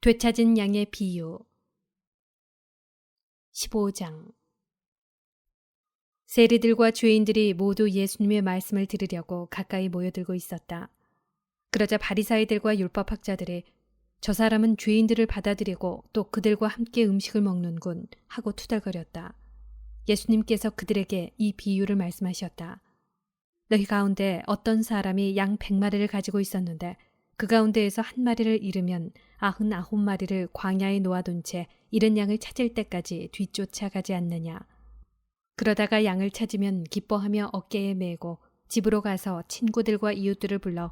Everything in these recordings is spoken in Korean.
되찾은 양의 비유 15장. 세리들과 죄인들이 모두 예수님의 말씀을 들으려고 가까이 모여들고 있었다. 그러자 바리사이들과 율법학자들이 저 사람은 죄인들을 받아들이고 또 그들과 함께 음식을 먹는군 하고 투덜거렸다. 예수님께서 그들에게 이 비유를 말씀하셨다. 너희 가운데 어떤 사람이 양 100마리를 가지고 있었는데 그 가운데에서 한 마리를 잃으면 99마리를 광야에 놓아둔 채 잃은 양을 찾을 때까지 뒤쫓아가지 않느냐. 그러다가 양을 찾으면 기뻐하며 어깨에 메고 집으로 가서 친구들과 이웃들을 불러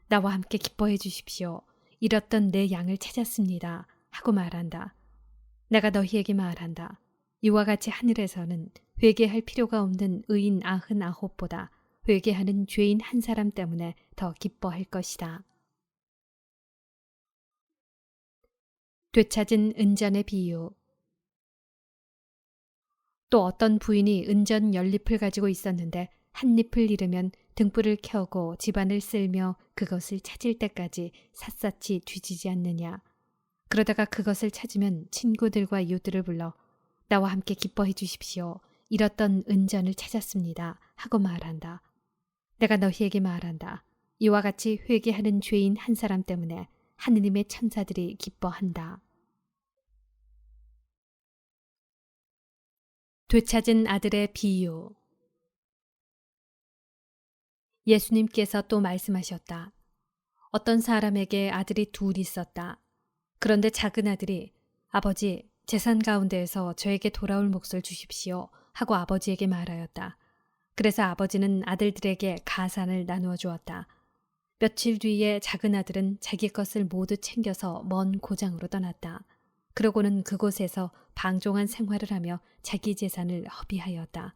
나와 함께 기뻐해 주십시오. 잃었던 내 양을 찾았습니다. 하고 말한다. 내가 너희에게 말한다. 이와 같이 하늘에서는 회개할 필요가 없는 의인 99보다 회개하는 죄인 한 사람 때문에 더 기뻐할 것이다. 되찾은 은전의 비유. 또 어떤 부인이 은전 10잎을 가지고 있었는데 한 잎을 잃으면 등불을 켜고 집안을 쓸며 그것을 찾을 때까지 샅샅이 뒤지지 않느냐. 그러다가 그것을 찾으면 친구들과 이웃들을 불러 나와 함께 기뻐해 주십시오. 잃었던 은전을 찾았습니다. 하고 말한다. 내가 너희에게 말한다. 이와 같이 회개하는 죄인 한 사람 때문에 하느님의 천사들이 기뻐한다. 되찾은 아들의 비유. 예수님께서 또 말씀하셨다. 어떤 사람에게 아들이 둘 있었다. 그런데 작은 아들이 아버지, 재산 가운데에서 저에게 돌아올 몫을 주십시오 하고 아버지에게 말하였다. 그래서 아버지는 아들들에게 가산을 나누어 주었다. 며칠 뒤에 작은 아들은 자기 것을 모두 챙겨서 먼 고장으로 떠났다. 그러고는 그곳에서 방종한 생활을 하며 자기 재산을 허비하였다.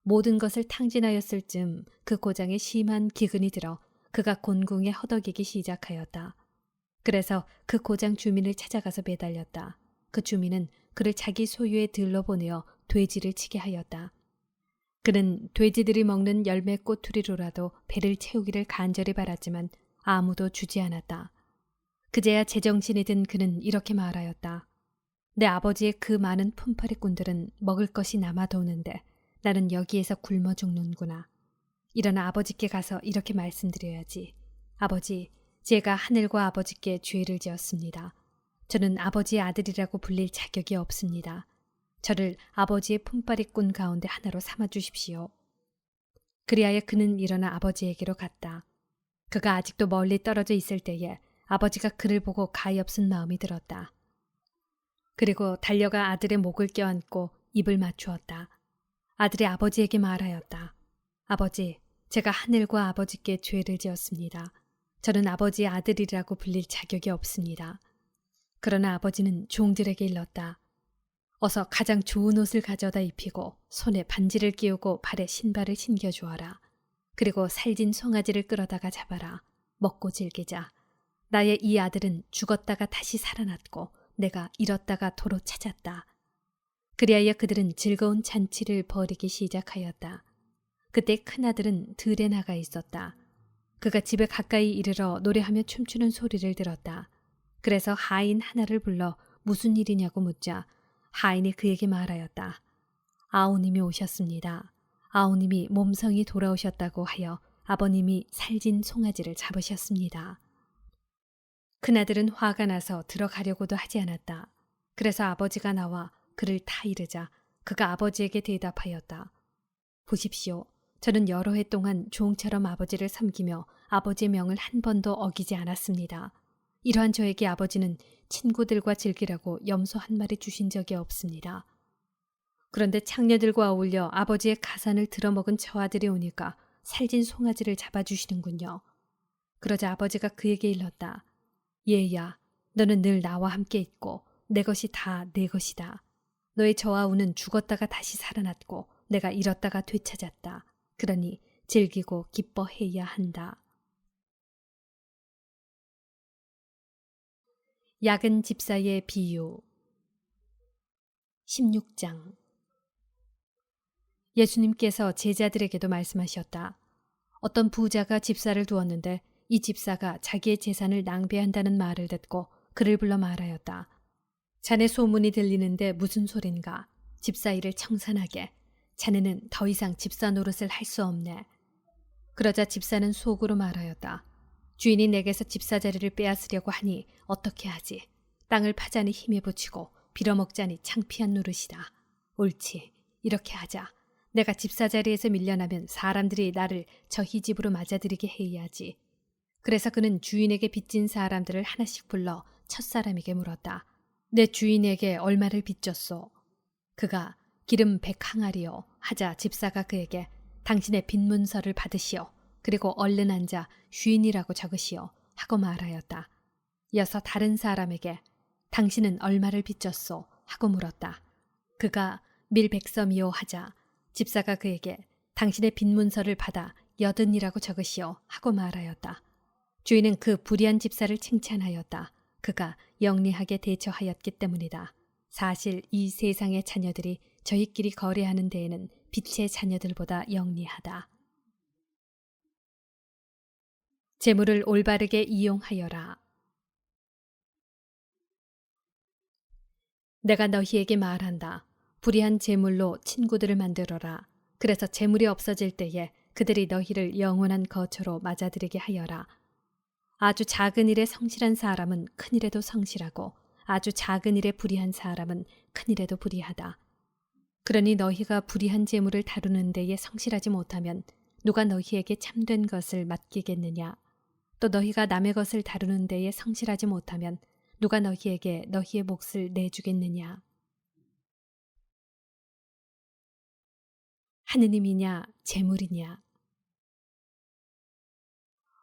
모든 것을 탕진하였을 즈음 그 고장에 심한 기근이 들어 그가 곤궁에 허덕이기 시작하였다. 그래서 그 고장 주민을 찾아가서 매달렸다. 그 주민은 그를 자기 소유의 들로 보내어 돼지를 치게 하였다. 그는 돼지들이 먹는 열매 꼬투리로라도 배를 채우기를 간절히 바랐지만 아무도 주지 않았다. 그제야 제정신이 든 그는 이렇게 말하였다. 내 아버지의 그 많은 품팔이꾼들은 먹을 것이 남아도는데 나는 여기에서 굶어 죽는구나. 일어나 아버지께 가서 이렇게 말씀드려야지. 아버지, 제가 하늘과 아버지께 죄를 지었습니다. 저는 아버지의 아들이라고 불릴 자격이 없습니다. 저를 아버지의 품팔이꾼 가운데 하나로 삼아 주십시오. 그리하여 그는 일어나 아버지에게로 갔다. 그가 아직도 멀리 떨어져 있을 때에 아버지가 그를 보고 가엾은 마음이 들었다. 그리고 달려가 아들의 목을 껴안고 입을 맞추었다. 아들이 아버지에게 말하였다. 아버지, 제가 하늘과 아버지께 죄를 지었습니다. 저는 아버지의 아들이라고 불릴 자격이 없습니다. 그러나 아버지는 종들에게 일렀다. 어서 가장 좋은 옷을 가져다 입히고 손에 반지를 끼우고 발에 신발을 신겨주어라. 그리고 살진 송아지를 끌어다가 잡아라. 먹고 즐기자. 나의 이 아들은 죽었다가 다시 살아났고 내가 잃었다가 도로 찾았다. 그리하여 그들은 즐거운 잔치를 벌이기 시작하였다. 그때 큰아들은 들에 나가 있었다. 그가 집에 가까이 이르러 노래하며 춤추는 소리를 들었다. 그래서 하인 하나를 불러 무슨 일이냐고 묻자 하인이 그에게 말하였다. 아우님이 오셨습니다. 아우님이 몸성이 돌아오셨다고 하여 아버님이 살진 송아지를 잡으셨습니다. 큰아들은 화가 나서 들어가려고도 하지 않았다. 그래서 아버지가 나와 그를 타이르자 그가 아버지에게 대답하였다. 보십시오. 저는 여러 해 동안 종처럼 아버지를 섬기며 아버지의 명을 한 번도 어기지 않았습니다. 이러한 저에게 아버지는 친구들과 즐기라고 염소 한 마리 주신 적이 없습니다. 그런데 창녀들과 어울려 아버지의 가산을 들어먹은 저 아들이 오니까 살진 송아지를 잡아주시는군요. 그러자 아버지가 그에게 일렀다. 얘야, 너는 늘 나와 함께 있고 내 것이 다 내 것이다. 너의 저 아우는 죽었다가 다시 살아났고 내가 잃었다가 되찾았다. 그러니 즐기고 기뻐해야 한다. 약은 집사의 비유 16장. 예수님께서 제자들에게도 말씀하셨다. 어떤 부자가 집사를 두었는데 이 집사가 자기의 재산을 낭비한다는 말을 듣고 그를 불러 말하였다. 자네 소문이 들리는데 무슨 소린가? 집사일을 청산하게. 자네는 더 이상 집사 노릇을 할 수 없네. 그러자 집사는 속으로 말하였다. 주인이 내게서 집사 자리를 빼앗으려고 하니 어떻게 하지? 땅을 파자니 힘에 붙이고 빌어먹자니 창피한 노릇이다. 옳지. 이렇게 하자. 내가 집사 자리에서 밀려나면 사람들이 나를 저희 집으로 맞아들이게 해야지. 그래서 그는 주인에게 빚진 사람들을 하나씩 불러 첫사람에게 물었다. 내 주인에게 얼마를 빚졌소? 그가 기름 100항아리요 하자 집사가 그에게 당신의 빚문서를 받으시오. 그리고 얼른 앉아 쉰이라고 적으시오 하고 말하였다. 이어서 다른 사람에게 당신은 얼마를 빚졌소? 하고 물었다. 그가 밀 100섬이요 하자 집사가 그에게 당신의 빚문서를 받아 80이라고 적으시오 하고 말하였다. 주인은 그 불의한 집사를 칭찬하였다. 그가 영리하게 대처하였기 때문이다. 사실 이 세상의 자녀들이 저희끼리 거래하는 데에는 빛의 자녀들보다 영리하다. 재물을 올바르게 이용하여라. 내가 너희에게 말한다. 불의한 재물로 친구들을 만들어라. 그래서 재물이 없어질 때에 그들이 너희를 영원한 거처로 맞아들이게 하여라. 아주 작은 일에 성실한 사람은 큰 일에도 성실하고 아주 작은 일에 불의한 사람은 큰 일에도 불의하다. 그러니 너희가 불의한 재물을 다루는 데에 성실하지 못하면 누가 너희에게 참된 것을 맡기겠느냐? 또 너희가 남의 것을 다루는 데에 성실하지 못하면 누가 너희에게 너희의 몫을 내주겠느냐? 하느님이냐 재물이냐?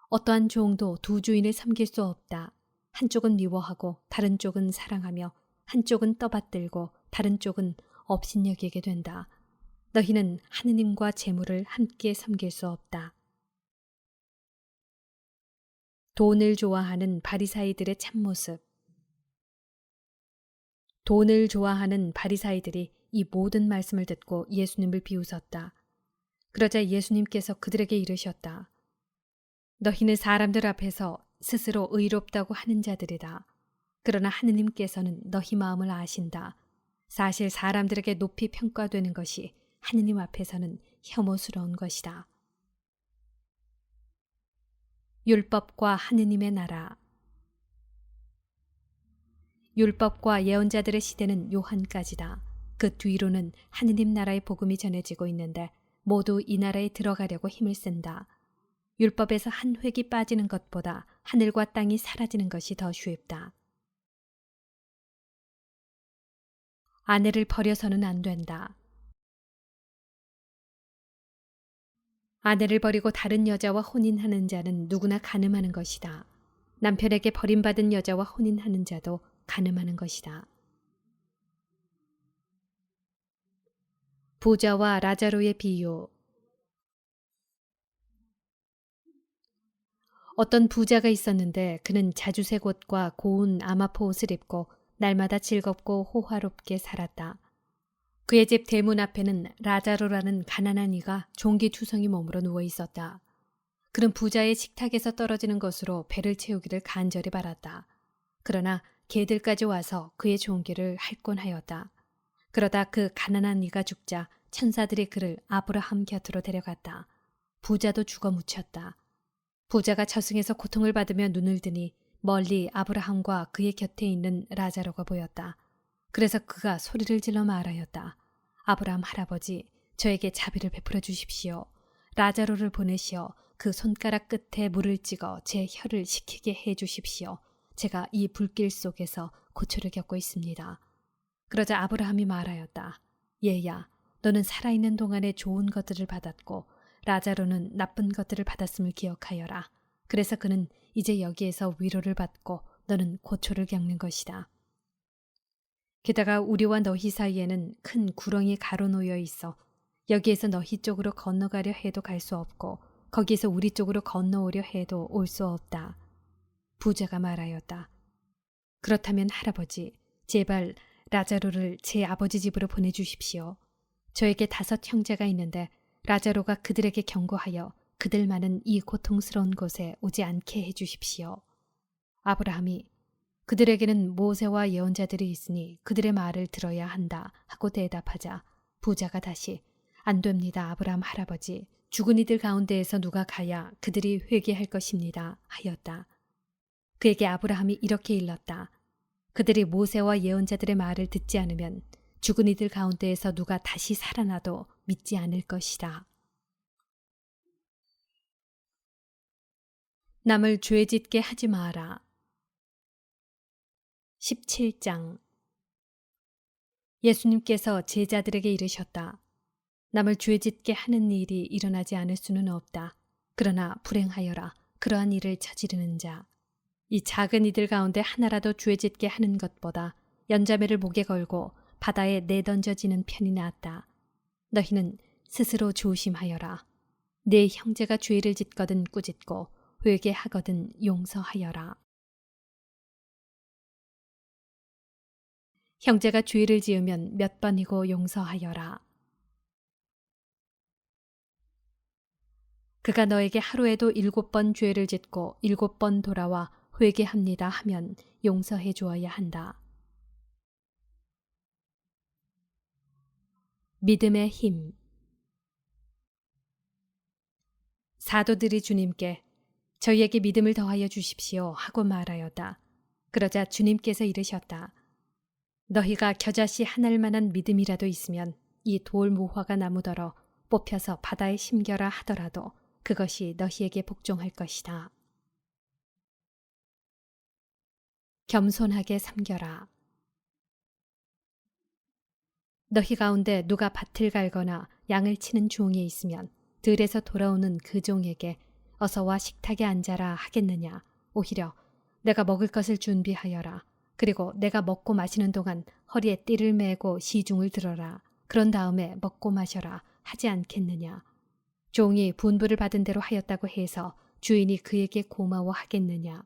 어떠한 종도 두 주인을 섬길 수 없다. 한쪽은 미워하고 다른 쪽은 사랑하며 한쪽은 떠받들고 다른 쪽은 업신여기게 된다. 너희는 하느님과 재물을 함께 섬길 수 없다. 돈을 좋아하는 바리사이들의 참모습. 돈을 좋아하는 바리사이들이 이 모든 말씀을 듣고 예수님을 비웃었다. 그러자 예수님께서 그들에게 이르셨다. 너희는 사람들 앞에서 스스로 의롭다고 하는 자들이다. 그러나 하느님께서는 너희 마음을 아신다. 사실 사람들에게 높이 평가되는 것이 하느님 앞에서는 혐오스러운 것이다. 율법과 하느님의 나라. 율법과 예언자들의 시대는 요한까지다. 그 뒤로는 하느님 나라의 복음이 전해지고 있는데 모두 이 나라에 들어가려고 힘을 쓴다. 율법에서 한 획이 빠지는 것보다 하늘과 땅이 사라지는 것이 더 쉽다. 아내를 버려서는 안 된다. 아내를 버리고 다른 여자와 혼인하는 자는 누구나 간음하는 것이다. 남편에게 버림받은 여자와 혼인하는 자도 간음하는 것이다. 부자와 라자로의 비유. 어떤 부자가 있었는데 그는 자주색 옷과 고운 아마포 옷을 입고 날마다 즐겁고 호화롭게 살았다. 그의 집 대문 앞에는 라자로라는 가난한 이가 종기투성이 몸으로 누워 있었다. 그는 부자의 식탁에서 떨어지는 것으로 배를 채우기를 간절히 바랐다. 그러나 개들까지 와서 그의 종기를 할권하였다. 그러다 그 가난한 이가 죽자 천사들이 그를 아브라함 곁으로 데려갔다. 부자도 죽어 묻혔다. 부자가 저승에서 고통을 받으며 눈을 드니 멀리 아브라함과 그의 곁에 있는 라자로가 보였다. 그래서 그가 소리를 질러 말하였다. 아브라함 할아버지, 저에게 자비를 베풀어 주십시오. 라자로를 보내시어 그 손가락 끝에 물을 찍어 제 혀를 식히게 해 주십시오. 제가 이 불길 속에서 고초를 겪고 있습니다. 그러자 아브라함이 말하였다. 얘야, 너는 살아있는 동안에 좋은 것들을 받았고 라자로는 나쁜 것들을 받았음을 기억하여라. 그래서 그는 이제 여기에서 위로를 받고 너는 고초를 겪는 것이다. 게다가 우리와 너희 사이에는 큰 구렁이 가로놓여 있어 여기에서 너희 쪽으로 건너가려 해도 갈 수 없고 거기에서 우리 쪽으로 건너오려 해도 올 수 없다. 부자가 말하였다. 그렇다면 할아버지, 제발 라자로를 제 아버지 집으로 보내주십시오. 저에게 5 형제가 있는데 라자로가 그들에게 경고하여 그들만은 이 고통스러운 곳에 오지 않게 해주십시오. 아브라함이 그들에게는 모세와 예언자들이 있으니 그들의 말을 들어야 한다 하고 대답하자 부자가 다시 안 됩니다 아브라함 할아버지. 죽은 이들 가운데에서 누가 가야 그들이 회개할 것입니다 하였다. 그에게 아브라함이 이렇게 일렀다. 그들이 모세와 예언자들의 말을 듣지 않으면 죽은 이들 가운데에서 누가 다시 살아나도 믿지 않을 것이다. 남을 죄짓게 하지 마라. 17장. 예수님께서 제자들에게 이르셨다. 남을 죄짓게 하는 일이 일어나지 않을 수는 없다. 그러나 불행하여라. 그러한 일을 저지르는 자. 이 작은 이들 가운데 하나라도 죄짓게 하는 것보다 연자매를 목에 걸고 바다에 내던져지는 편이 낫다. 너희는 스스로 조심하여라. 네 형제가 죄를 짓거든 꾸짖고 회개하거든 용서하여라. 형제가 죄를 지으면 몇 번이고 용서하여라. 그가 너에게 하루에도 7번 죄를 짓고 7번 돌아와 회개합니다 하면 용서해 주어야 한다. 믿음의 힘. 사도들이 주님께 저희에게 믿음을 더하여 주십시오 하고 말하였다. 그러자 주님께서 이르셨다. 너희가 겨자씨 하나일 만한 믿음이라도 있으면 이 돌 무화과 나무더러 뽑혀서 바다에 심겨라 하더라도 그것이 너희에게 복종할 것이다. 겸손하게 섬겨라. 너희 가운데 누가 밭을 갈거나 양을 치는 종이 있으면 들에서 돌아오는 그 종에게 어서 와 식탁에 앉아라 하겠느냐. 오히려 내가 먹을 것을 준비하여라. 그리고 내가 먹고 마시는 동안 허리에 띠를 매고 시중을 들어라. 그런 다음에 먹고 마셔라 하지 않겠느냐. 종이 분부를 받은 대로 하였다고 해서 주인이 그에게 고마워하겠느냐.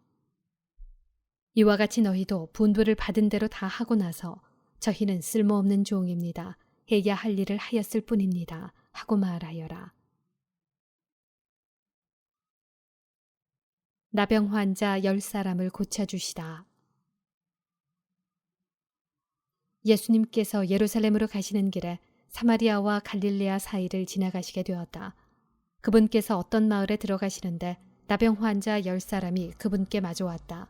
이와 같이 너희도 분부를 받은 대로 다 하고 나서 저희는 쓸모없는 종입니다. 해야 할 일을 하였을 뿐입니다. 하고 말하여라. 나병 환자 10사람을 고쳐주시다. 예수님께서 예루살렘으로 가시는 길에 사마리아와 갈릴레아 사이를 지나가시게 되었다. 그분께서 어떤 마을에 들어가시는데 나병 환자 10사람이 그분께 마주왔다.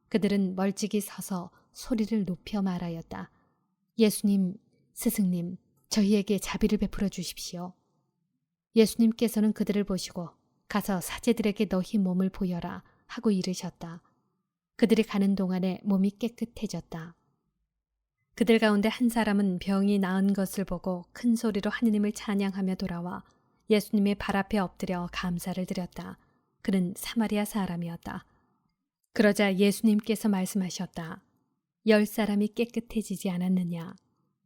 그들은 멀찍이 서서 소리를 높여 말하였다. 예수님, 스승님, 저희에게 자비를 베풀어 주십시오. 예수님께서는 그들을 보시고 가서 사제들에게 너희 몸을 보여라 하고 이르셨다. 그들이 가는 동안에 몸이 깨끗해졌다. 그들 가운데 한 사람은 병이 나은 것을 보고 큰 소리로 하느님을 찬양하며 돌아와 예수님의 발 앞에 엎드려 감사를 드렸다. 그는 사마리아 사람이었다. 그러자 예수님께서 말씀하셨다. 10사람이 깨끗해지지 않았느냐?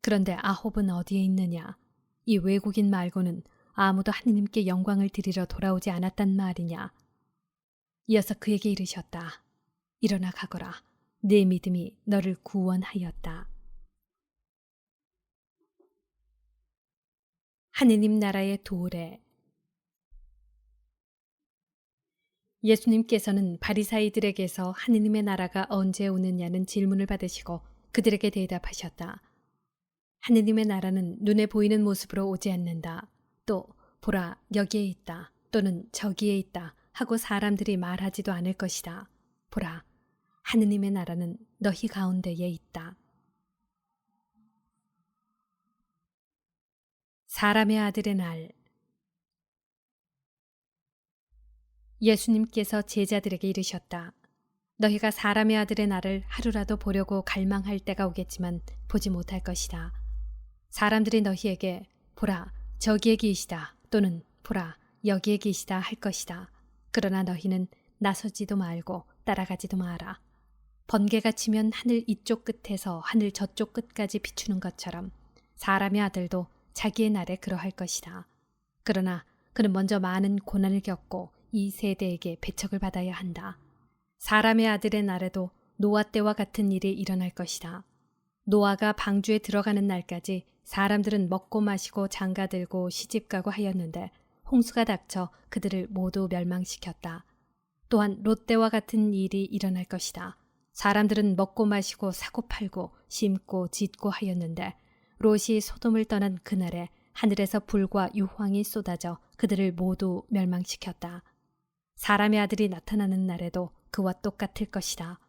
그런데 9은 어디에 있느냐? 이 외국인 말고는 아무도 하느님께 영광을 드리러 돌아오지 않았단 말이냐? 이어서 그에게 이르셨다. 일어나 가거라. 네 믿음이 너를 구원하였다. 하느님 나라의 도래. 예수님께서는 바리사이들에게서 하느님의 나라가 언제 오느냐는 질문을 받으시고 그들에게 대답하셨다. 하느님의 나라는 눈에 보이는 모습으로 오지 않는다. 또 보라 여기에 있다 또는 저기에 있다 하고 사람들이 말하지도 않을 것이다. 보라 하느님의 나라는 너희 가운데에 있다. 사람의 아들의 날. 예수님께서 제자들에게 이르셨다. 너희가 사람의 아들의 날을 하루라도 보려고 갈망할 때가 오겠지만 보지 못할 것이다. 사람들이 너희에게 보라 저기에 계시다 또는 보라 여기에 계시다 할 것이다. 그러나 너희는 나서지도 말고 따라가지도 마라. 번개가 치면 하늘 이쪽 끝에서 하늘 저쪽 끝까지 비추는 것처럼 사람의 아들도 자기의 날에 그러할 것이다. 그러나 그는 먼저 많은 고난을 겪고 이 세대에게 배척을 받아야 한다. 사람의 아들의 날에도 노아 때와 같은 일이 일어날 것이다. 노아가 방주에 들어가는 날까지 사람들은 먹고 마시고 장가들고 시집가고 하였는데 홍수가 닥쳐 그들을 모두 멸망시켰다. 또한 롯 때와 같은 일이 일어날 것이다. 사람들은 먹고 마시고 사고 팔고 심고 짓고 하였는데 롯이 소돔을 떠난 그날에 하늘에서 불과 유황이 쏟아져 그들을 모두 멸망시켰다. 사람의 아들이 나타나는 날에도 그와 똑같을 것이다.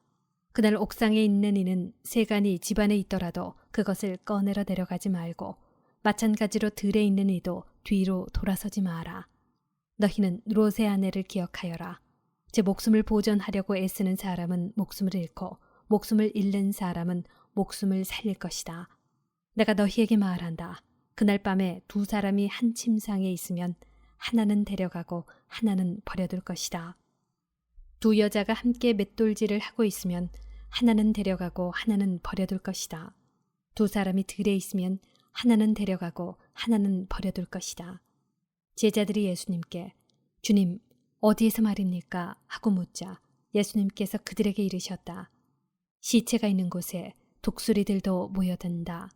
그날 옥상에 있는 이는 세간이 집안에 있더라도 그것을 꺼내러 내려가지 말고 마찬가지로 들에 있는 이도 뒤로 돌아서지 마라. 너희는 롯의 아내를 기억하여라. 제 목숨을 보존하려고 애쓰는 사람은 목숨을 잃고 목숨을 잃는 사람은 목숨을 살릴 것이다. 내가 너희에게 말한다. 그날 밤에 두 사람이 한 침상에 있으면 하나는 데려가고 하나는 버려둘 것이다. 두 여자가 함께 맷돌질을 하고 있으면 하나는 데려가고 하나는 버려둘 것이다. 두 사람이 들에 있으면 하나는 데려가고 하나는 버려둘 것이다. 제자들이 예수님께 주님 어디에서 말입니까? 하고 묻자 예수님께서 그들에게 이르셨다. 시체가 있는 곳에 독수리들도 모여든다.